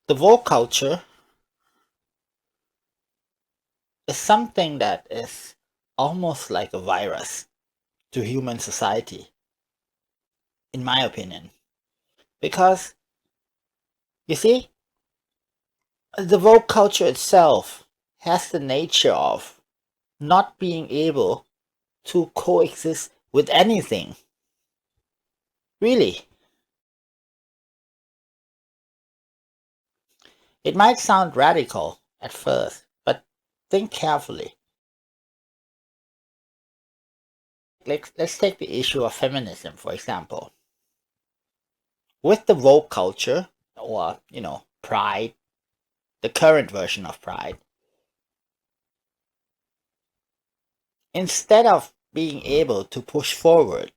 The woke culture is something that is almost like a virus to human society, in my opinion. Because, you see, the woke culture itself has the nature of not being able to coexist with anything. Really. It might sound radical at first, but think carefully. Let's take the issue of feminism, for example. With the woke culture, or, pride, the current version of pride, instead of being able to push forward,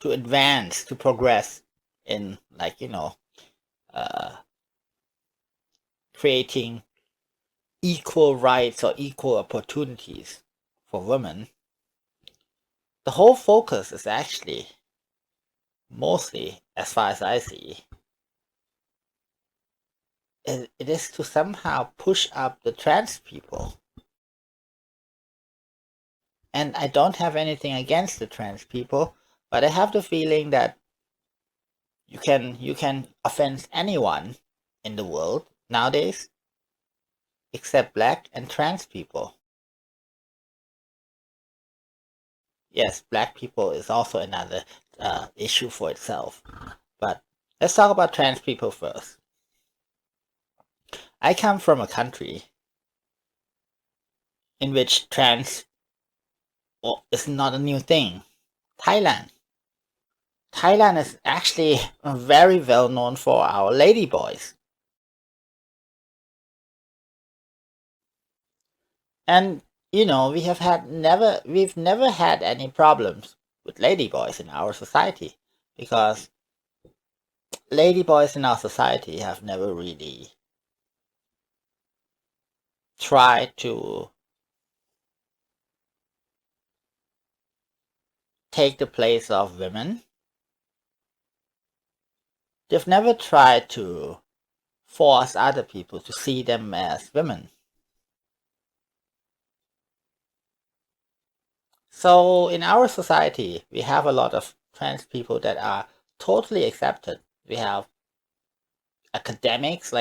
to advance, to progress in, uh, creating equal rights or equal opportunities for women, the whole focus is actually, mostly, as far as I see, it is to somehow push up the trans people. And I don't have anything against the trans people, but I have the feeling that you can offend anyone in the world nowadays except black and trans people. Yes, black people is also another issue for itself. But let's talk about trans people first. I come from a country in which trans is not a new thing. Thailand. Thailand is actually very well known for our ladyboys. And we've never had any problems with ladyboys in our society, because ladyboys in our society have never really tried to take the place of women. They've never tried to force other people to see them as women. So in our society, we have a lot of trans people that are totally accepted. We have academics,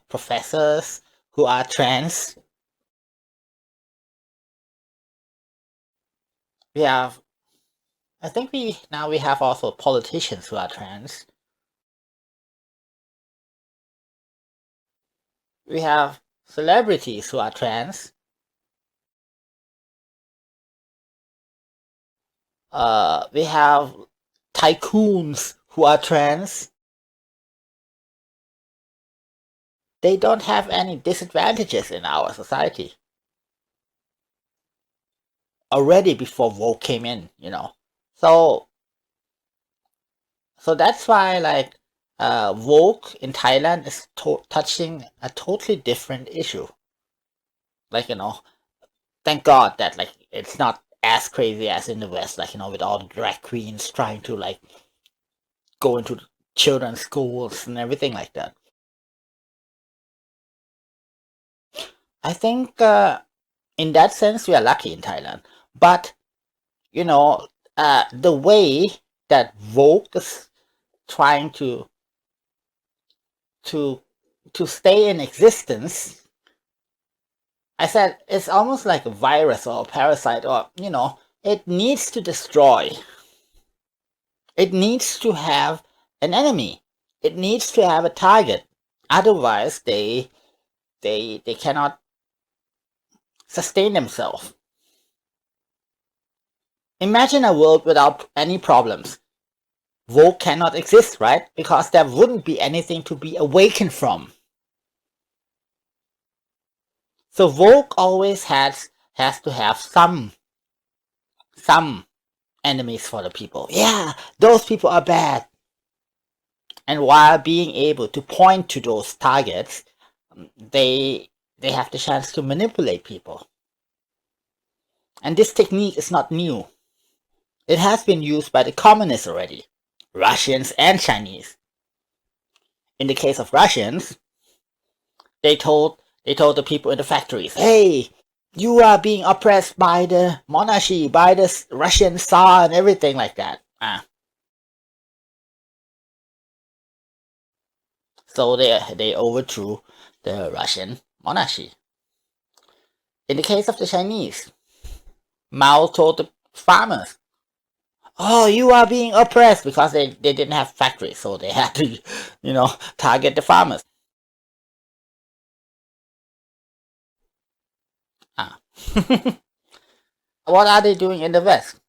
professors who are trans. We have, I think we have also politicians who are trans. We have celebrities who are trans. We have tycoons who are trans. They don't have any disadvantages in our society. Already before woke came in. So that's why woke in Thailand is touching a totally different issue. Thank God that it's not as crazy as in the West, with all the drag queens trying to go into children's schools and everything like that. I think in that sense we are lucky in Thailand, but the way that woke is trying to to stay in existence, I said it's almost like a virus or a parasite, or it needs to destroy. It needs to have an enemy. It needs to have a target. Otherwise, they cannot sustain themselves. Imagine a world without any problems. Woke cannot exist, right? Because there wouldn't be anything to be awakened from. So woke always has to have some enemies for the people. Yeah, those people are bad. And while being able to point to those targets, they have the chance to manipulate people. And this technique is not new. It has been used by the communists already, Russians and Chinese. in the case of Russians, they told the people in the factories, hey, you are being oppressed by the monarchy, by the Russian Tsar and everything like that. So they overthrew the Russian monarchy. In the case of the Chinese, Mao told the farmers, oh, you are being oppressed, because they didn't have factories, so they had to, target the farmers. What are they doing in the West?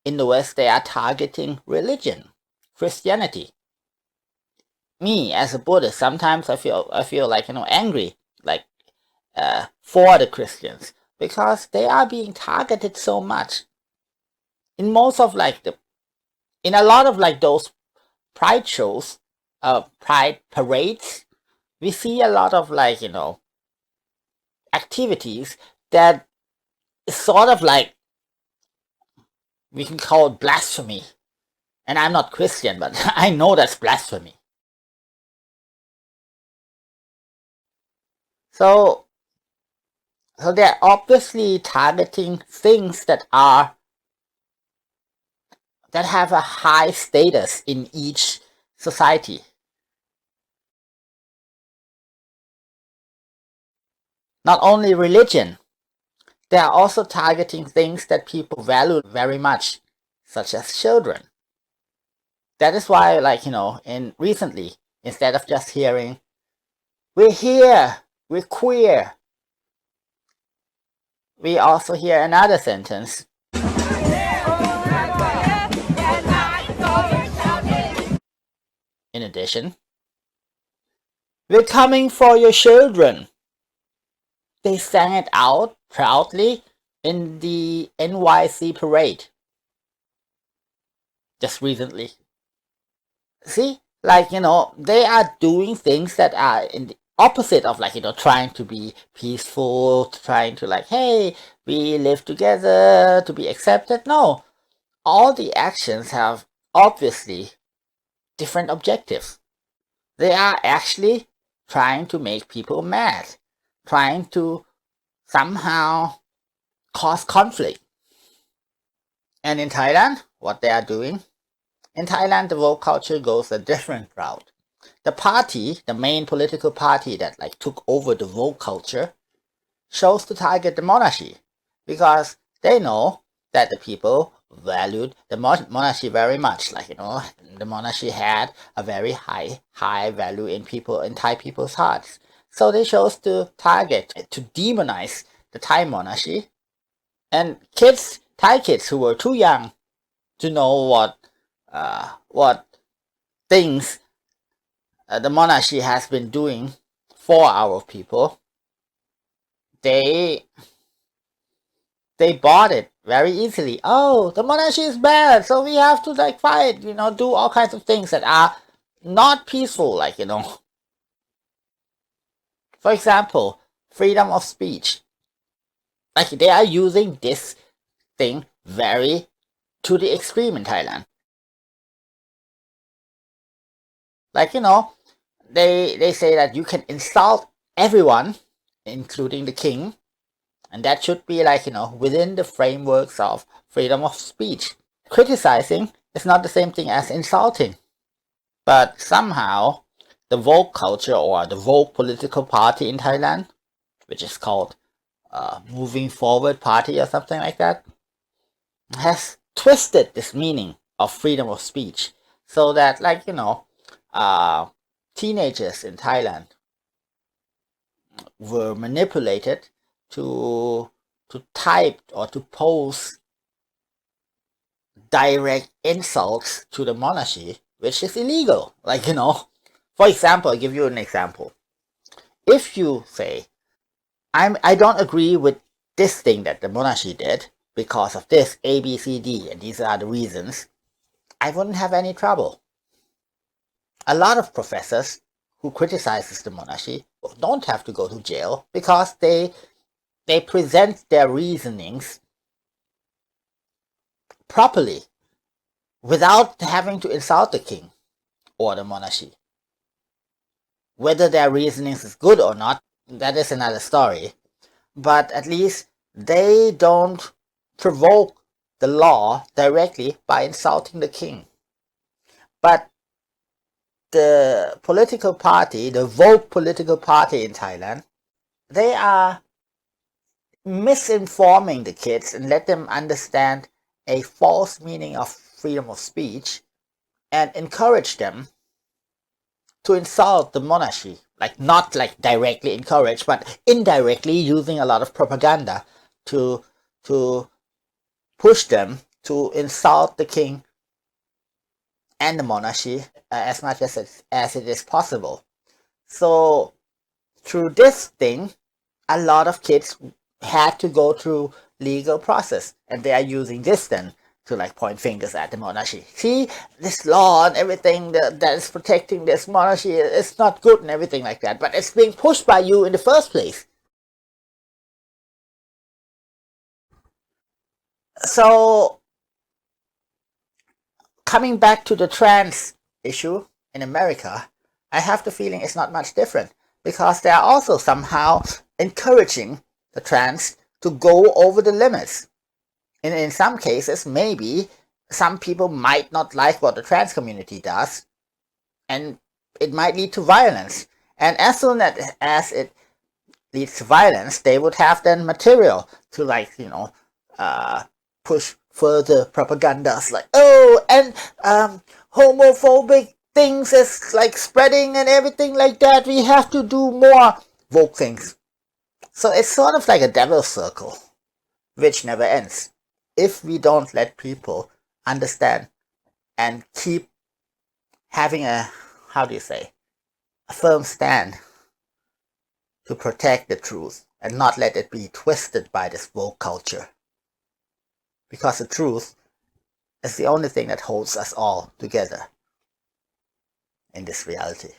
In the West, they are targeting religion, Christianity. Me, as a Buddhist, sometimes I feel like, angry, like, for the Christians, because they are being targeted so much. In most of in a lot of those pride shows, pride parades, we see a lot of activities that is sort of we can call it blasphemy. And I'm not Christian, but I know that's blasphemy. So they're obviously targeting things that have a high status in each society. Not only religion, they are also targeting things that people value very much, such as children. That is why, recently, instead of just hearing, we're here, we're queer, we also hear another sentence. In addition, we're coming for your children. They sang it out proudly in the NYC parade just recently. See, they are doing things that are in the opposite of trying to be peaceful, trying to hey, we live together, to be accepted. No, all the actions have obviously different objectives. They are actually trying to make people mad, trying to somehow cause conflict. And in Thailand, what they are doing? In Thailand, the woke culture goes a different route. The party, the main political party that took over the woke culture, chose to target the monarchy, because they know that the people valued the monarchy very much. The monarchy had a very high value in Thai people's hearts. So they chose to target, to demonize the Thai monarchy. And Thai kids who were too young to know what things the monarchy has been doing for our people, they bought it very easily. Oh, the monarchy is bad, so we have to fight, do all kinds of things that are not peaceful, For example, freedom of speech. They are using this thing very to the extreme in Thailand. They say that you can insult everyone, including the king, and that should be within the frameworks of freedom of speech. Criticizing is not the same thing as insulting. But somehow, the woke culture, or the woke political party in Thailand, which is called Moving Forward Party or something like that, has twisted this meaning of freedom of speech, so that teenagers in Thailand were manipulated to type or to post direct insults to the monarchy, which is illegal. For example, I'll give you an example. If you say, I don't agree with this thing that the monarchy did because of this A, B, C, D, and these are the reasons, I wouldn't have any trouble. A lot of professors who criticizes the monarchy don't have to go to jail, because they present their reasonings properly – without having to insult the king or the monarchy. Whether their reasonings is good or not, that is another story. But at least they don't provoke the law directly by insulting the king. But the political party, the woke political party in Thailand, they are misinforming the kids and let them understand a false meaning of freedom of speech and encourage them to insult the monarchy. Like, not like directly encourage, but indirectly using a lot of propaganda to push them to insult the king and the monarchy as much as it is possible. So through this thing, a lot of kids had to go through legal process, and they are using this then to like point fingers at the monarchy. See, this law and everything that is protecting this monarchy is not good and everything like that, but it's being pushed by you in the first place. So coming back to the trans issue in America, I have the feeling it's not much different, because they are also somehow encouraging the trans to go over the limits. And in some cases, maybe some people might not like what the trans community does, and it might lead to violence. And as soon as it leads to violence, they would have then material to like, push further propagandas like, oh, and homophobic things is like spreading and everything like that. We have to do more woke things. So it's sort of like a devil's circle, which never ends if we don't let people understand and keep having a, how do you say, a firm stand to protect the truth and not let it be twisted by this woke culture. Because the truth is the only thing that holds us all together in this reality.